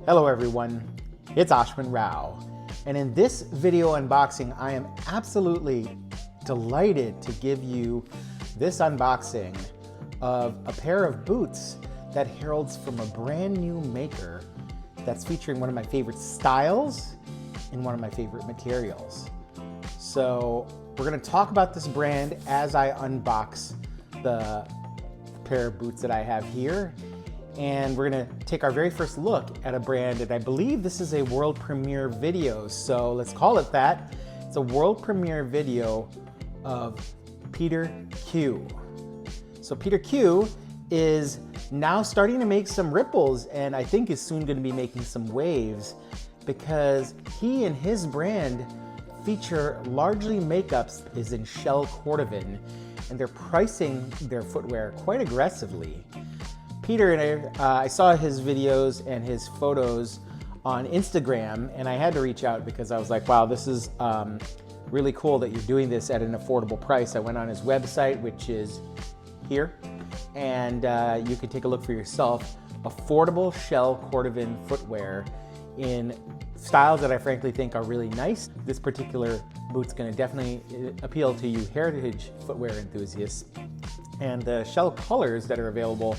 Hello everyone, it's Ashwin Rao, and in this video unboxing I am absolutely delighted to give you this unboxing of a pair of boots that heralds from a brand new maker that's featuring one of my favorite styles and one of my favorite materials. So we're going to talk about this brand as I unbox the pair of boots that I have here. And we're gonna take our very first look at a brand, and I believe this is a world premiere video, so let's call it that. It's a world premiere video of Peter Q. So Peter Q is now starting to make some ripples, and I think is soon gonna be making some waves, because he and his brand feature largely makeups is in shell Cordovan, and they're pricing their footwear quite aggressively. Peter and I saw his videos and his photos on Instagram, and I had to reach out because I was like, wow, this is really cool that you're doing this at an affordable price. I went on his website, which is here, and you can take a look for yourself. Affordable shell Cordovan footwear in styles that I frankly think are really nice. This particular boot's gonna definitely appeal to you heritage footwear enthusiasts. And the shell colors that are available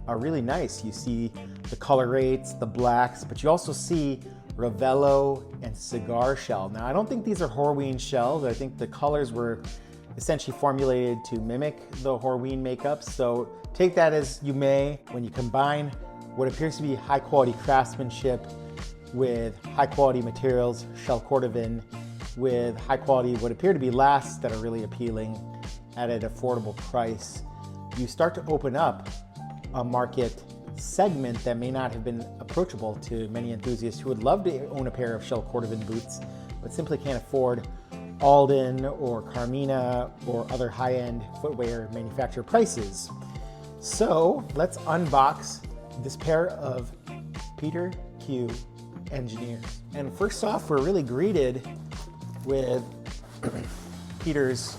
are really nice. You see the color rates, the blacks, but you also see Ravello and cigar shell. Now, I don't think these are Horween shells. I think the colors were essentially formulated to mimic the Horween makeup. So take that as you may. When you combine what appears to be high quality craftsmanship with high quality materials, shell Cordovan, with high quality what appear to be lasts that are really appealing at an affordable price, you start to open up a market segment that may not have been approachable to many enthusiasts who would love to own a pair of shell Cordovan boots, but simply can't afford Alden or Carmina or other high-end footwear manufacturer prices. So let's unbox this pair of Peter Q engineers. And first off, we're really greeted with Peter's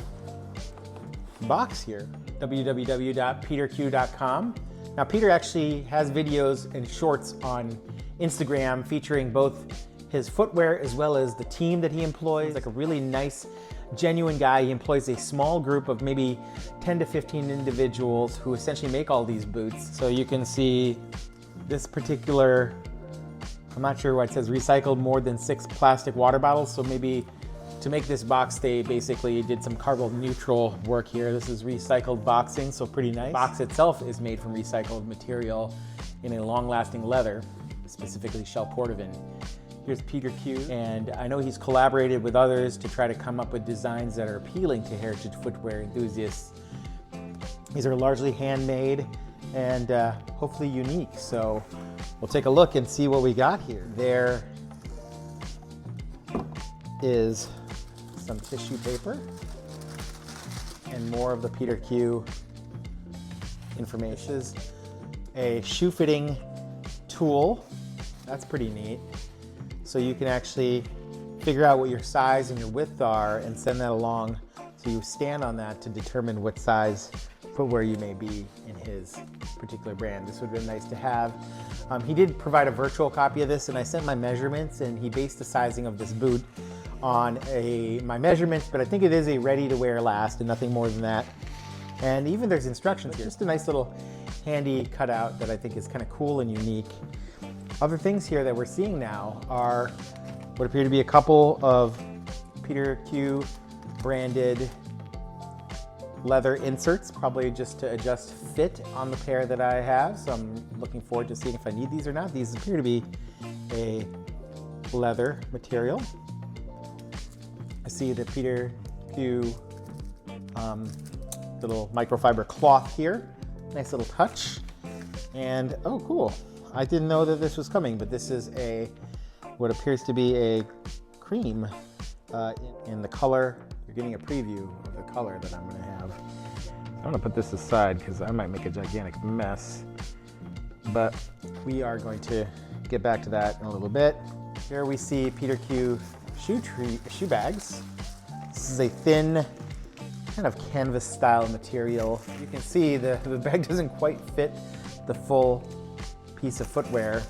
box here, www.peterq.com. Now, Peter actually has videos and shorts on Instagram featuring both his footwear as well as the team that he employs. Like a really nice, genuine guy. He employs a small group of maybe 10 to 15 individuals who essentially make all these boots. So you can see this particular, I'm not sure why it says recycled more than 6 plastic water bottles. So maybe to make this box, they basically did some carbon neutral work here. This is recycled boxing, so pretty nice. The box itself is made from recycled material in a long-lasting leather, specifically shell Cordovan. Here's Peter Q, and I know he's collaborated with others to try to come up with designs that are appealing to heritage footwear enthusiasts. These are largely handmade and hopefully unique, so we'll take a look and see what we got here. There is some tissue paper and more of the Peter Q information. This is a shoe fitting tool. That's pretty neat. So you can actually figure out what your size and your width are and send that along, so you stand on that to determine what size footwear you may be in his particular brand. This would have been nice to have. He did provide a virtual copy of this, and I sent my measurements, and he based the sizing of this boot on my measurements, but I think it is a ready-to-wear last and nothing more than that. And even there's instructions here. Just a nice little handy cutout that I think is kind of cool and unique. Other things here that we're seeing now are what appear to be a couple of Peter Q branded leather inserts, probably just to adjust fit on the pair that I have. So I'm looking forward to seeing if I need these or not. These appear to be a leather material. I see the Peter Q little microfiber cloth here. Nice little touch. And oh, cool. I didn't know that this was coming, but this is what appears to be a cream in the color. You're getting a preview of the color that I'm gonna have. I'm gonna put this aside because I might make a gigantic mess, but we are going to get back to that in a little bit. Here we see Peter Q shoe bags. This is a thin kind of canvas style material. You can see the bag doesn't quite fit the full piece of footwear.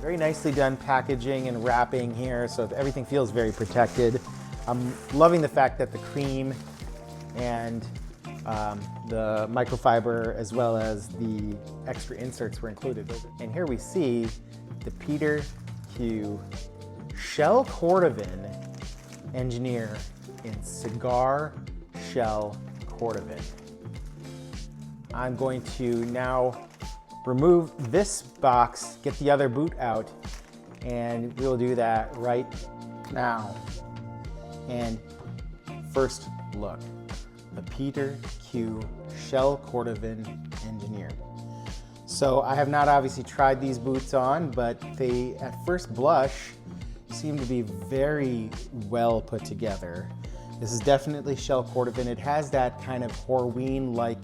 Very nicely done packaging and wrapping here, so everything feels very protected. I'm loving the fact that the cream and the microfiber as well as the extra inserts were included. And here we see the Peter Q Shell Cordovan engineer in cigar shell Cordovan. I'm going to now remove this box, get the other boot out, and we'll do that right now. And first look, the Peter Q Shell Cordovan engineer. So I have not obviously tried these boots on, but they at first blush seem to be very well put together. This is definitely Shell Cordovan. It has that kind of Horween-like,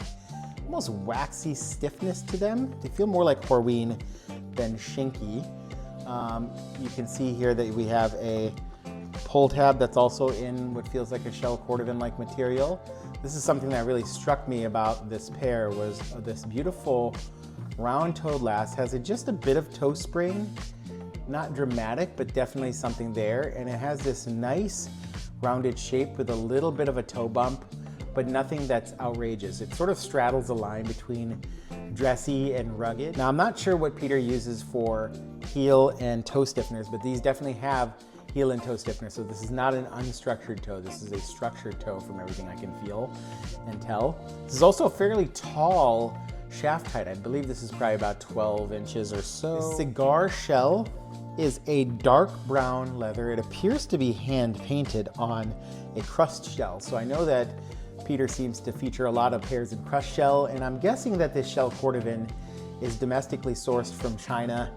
almost waxy stiffness to them. They feel more like Horween than Shinky. You can see here that we have a pull tab that's also in what feels like a Shell Cordovan-like material. This is something that really struck me about this pair was this beautiful round-toed last. Has just a bit of toe spring, not dramatic, but definitely something there. And it has this nice rounded shape with a little bit of a toe bump, but nothing that's outrageous. It sort of straddles the line between dressy and rugged. Now, I'm not sure what Peter uses for heel and toe stiffeners, but these definitely have heel and toe stiffener. So this is not an unstructured toe. This is a structured toe from everything I can feel and tell. This is also a fairly tall shaft height. I believe this is probably about 12 inches or so. The cigar shell is a dark brown leather. It appears to be hand painted on a crust shell. So I know that Peter seems to feature a lot of pairs in crust shell, and I'm guessing that this Shell Cordovan is domestically sourced from China.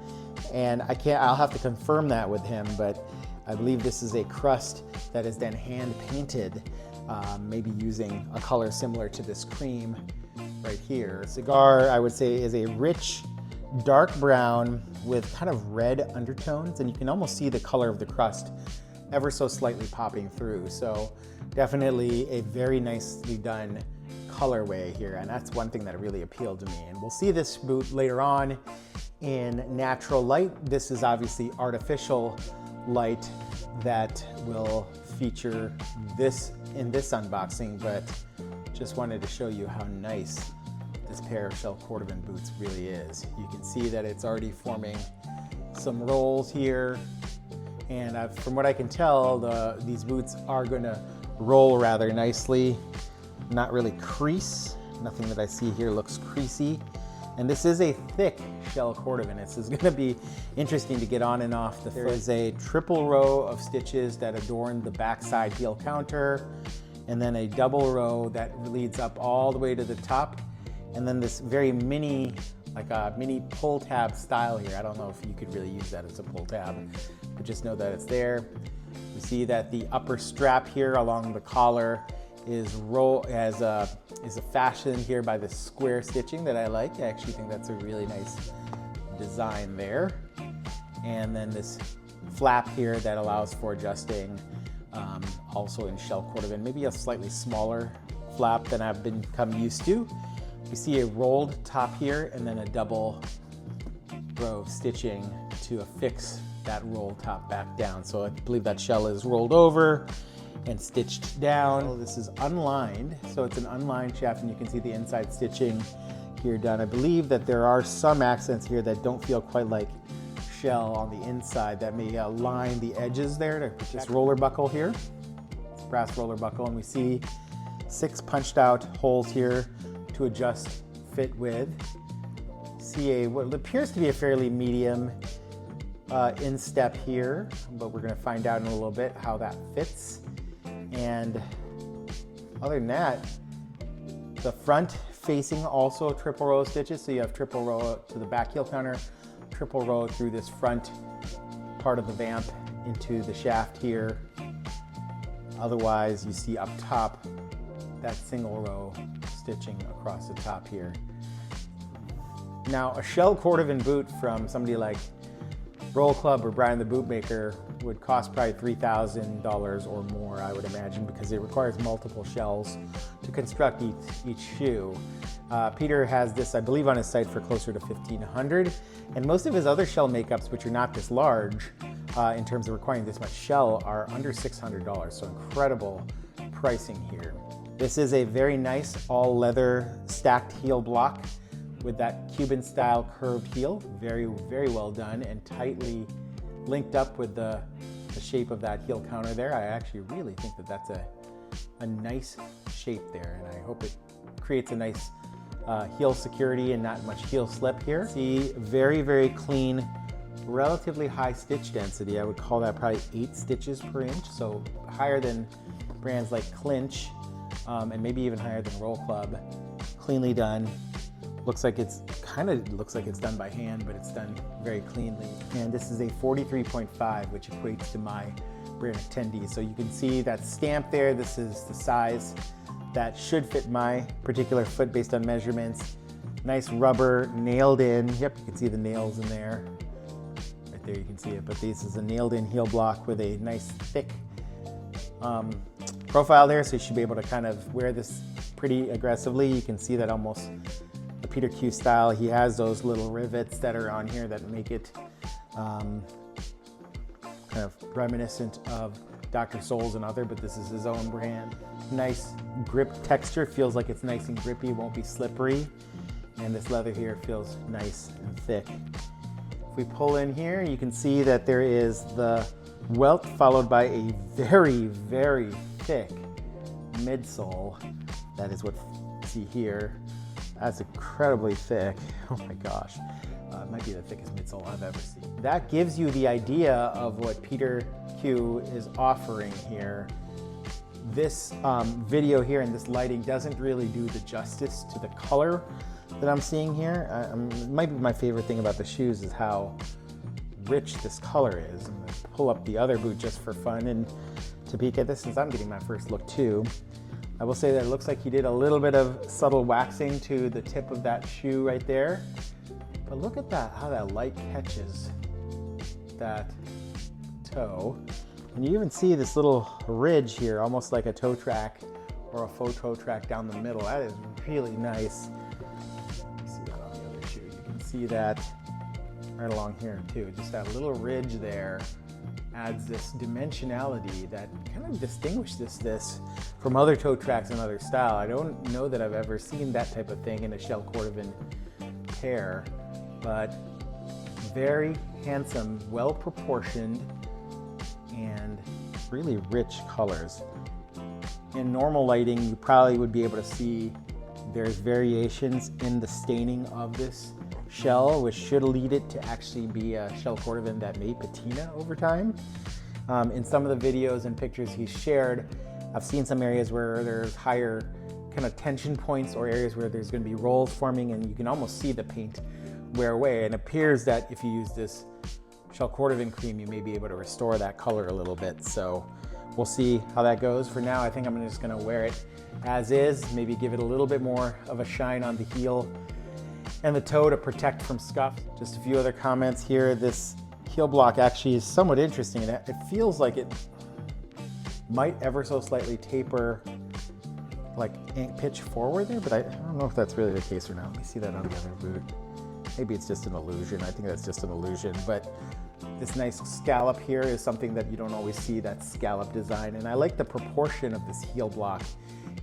And I'll have to confirm that with him, but I believe this is a crust that is then hand painted, maybe using a color similar to this cream right here. Cigar, I would say, is a rich, dark brown with kind of red undertones, and you can almost see the color of the crust ever so slightly popping through. So definitely a very nicely done colorway here, and that's one thing that really appealed to me. And we'll see this boot later on in natural light. This is obviously artificial light that will feature this in this unboxing, but just wanted to show you how nice this pair of Shell Cordovan boots really is. You can see that it's already forming some rolls here, and from what I can tell, these boots are going to roll rather nicely, not really crease. Nothing that I see here looks creasy. And this is a thick Shell Cordovan. This is going to be interesting to get on and off the foot. There is a triple row of stitches that adorn the backside heel counter, and then a double row that leads up all the way to the top, and then this very mini, like a mini pull tab style here. I don't know if you could really use that as a pull tab, but just know that it's there. You see that the upper strap here along the collar is a fashion here by the square stitching that I like. I actually think that's a really nice design there. And then this flap here that allows for adjusting, also in Shell Cordovan, maybe a slightly smaller flap than I've become used to. You see a rolled top here and then a double row of stitching to affix that rolled top back down. So I believe that shell is rolled over and stitched down. This is unlined, so it's an unlined shaft, and you can see the inside stitching here done. I believe that there are some accents here that don't feel quite like shell on the inside that may line the edges there to put this roller buckle here. It's a brass roller buckle, and we see 6 punched out holes here to adjust fit with. See what appears to be a fairly medium instep here, but we're going to find out in a little bit how that fits. And other than that, the front facing also triple row of stitches. So you have triple row to the back heel counter, triple row through this front part of the vamp into the shaft here. Otherwise, you see up top that single row stitching across the top here. Now, a Shell Cordovan boot from somebody like Roll Club or Brian the Bootmaker would cost probably $3,000 or more, I would imagine, because it requires multiple shells to construct each shoe. Peter has this, I believe, on his site for closer to $1,500, and most of his other shell makeups, which are not this large in terms of requiring this much shell, are under $600, so incredible pricing here. This is a very nice all leather stacked heel block with that Cuban style curved heel. Very, very well done and tightly linked up with the shape of that heel counter there. I actually really think that that's a nice shape there, and I hope it creates a nice heel security and not much heel slip here. See, very, very clean, relatively high stitch density. I would call that probably 8 stitches per inch, so higher than brands like Clinch, and maybe even higher than Roll Club. Cleanly done. Looks like it's done by hand, but it's done very cleanly. And this is a 43.5, which equates to my brand of 10D. So you can see that stamp there. This is the size that should fit my particular foot based on measurements. Nice rubber, nailed in. Yep, you can see the nails in there. Right there you can see it, but this is a nailed in heel block with a nice thick profile there, so you should be able to kind of wear this pretty aggressively. You can see that almost the Peter Q style. He has those little rivets that are on here that make it kind of reminiscent of Dr. Souls and other, but this is his own brand. Nice grip texture, feels like it's nice and grippy, won't be slippery. And this leather here feels nice and thick. If we pull in here, you can see that there is the welt followed by a very, very thick midsole. That is what you see here. That's incredibly thick. Oh my gosh. It might be the thickest midsole I've ever seen. That gives you the idea of what Peter Q is offering here. This video here and this lighting doesn't really do the justice to the color that I'm seeing here. It might be my favorite thing about the shoes is how rich this color is. I'm gonna pull up the other boot just for fun and to peek at this since I'm getting my first look too. I will say that it looks like he did a little bit of subtle waxing to the tip of that shoe right there. But look at that, how that light catches that toe. And you even see this little ridge here, almost like a toe track or a faux toe track down the middle. That is really nice. See that on the other shoe. You can see that right along here too. Just that little ridge there adds this dimensionality that kind of distinguishes this from other toe tracks and other style. I don't know that I've ever seen that type of thing in a shell Cordovan pair, but very handsome, well proportioned, and really rich colors. In normal lighting, you probably would be able to see there's variations in the staining of this shell, which should lead it to actually be a shell Cordovan that may patina over time. In some of the videos and pictures he's shared, I've seen some areas where there's higher kind of tension points or areas where there's going to be rolls forming and you can almost see the paint wear away. And it appears that if you use this shell Cordovan cream, you may be able to restore that color a little bit. So we'll see how that goes. For now, I think I'm just going to wear it as is, maybe give it a little bit more of a shine on the heel and the toe to protect from scuff. Just a few other comments here. This heel block actually is somewhat interesting. It feels like it might ever so slightly taper, like pitch forward there, but I don't know if that's really the case or not. Let me see that on the other boot. Maybe it's just an illusion. I think that's just an illusion, but this nice scallop here is something that you don't always see, that scallop design. And I like the proportion of this heel block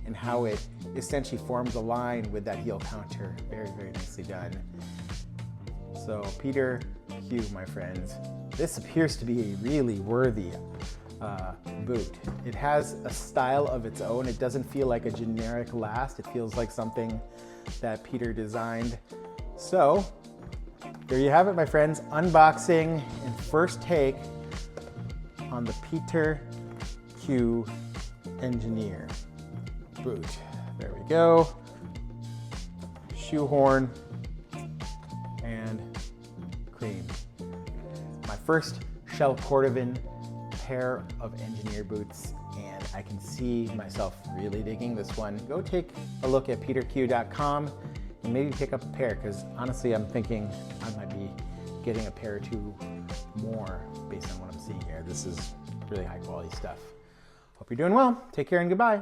and how it essentially forms a line with that heel counter. Very, very nicely done. So Peter Q, my friends, this appears to be a really worthy boot. It has a style of its own. It doesn't feel like a generic last. It feels like something that Peter designed. So there you have it, my friends. Unboxing and first take on the Peter Q Engineer boot. There we go. Shoehorn and cream. My first shell Cordovan pair of engineer boots, and I can see myself really digging this one. Go take a look at peterq.com and maybe pick up a pair, because honestly I'm thinking I might be getting a pair or two more based on what I'm seeing here. This is really high quality stuff. Hope you're doing well. Take care and goodbye.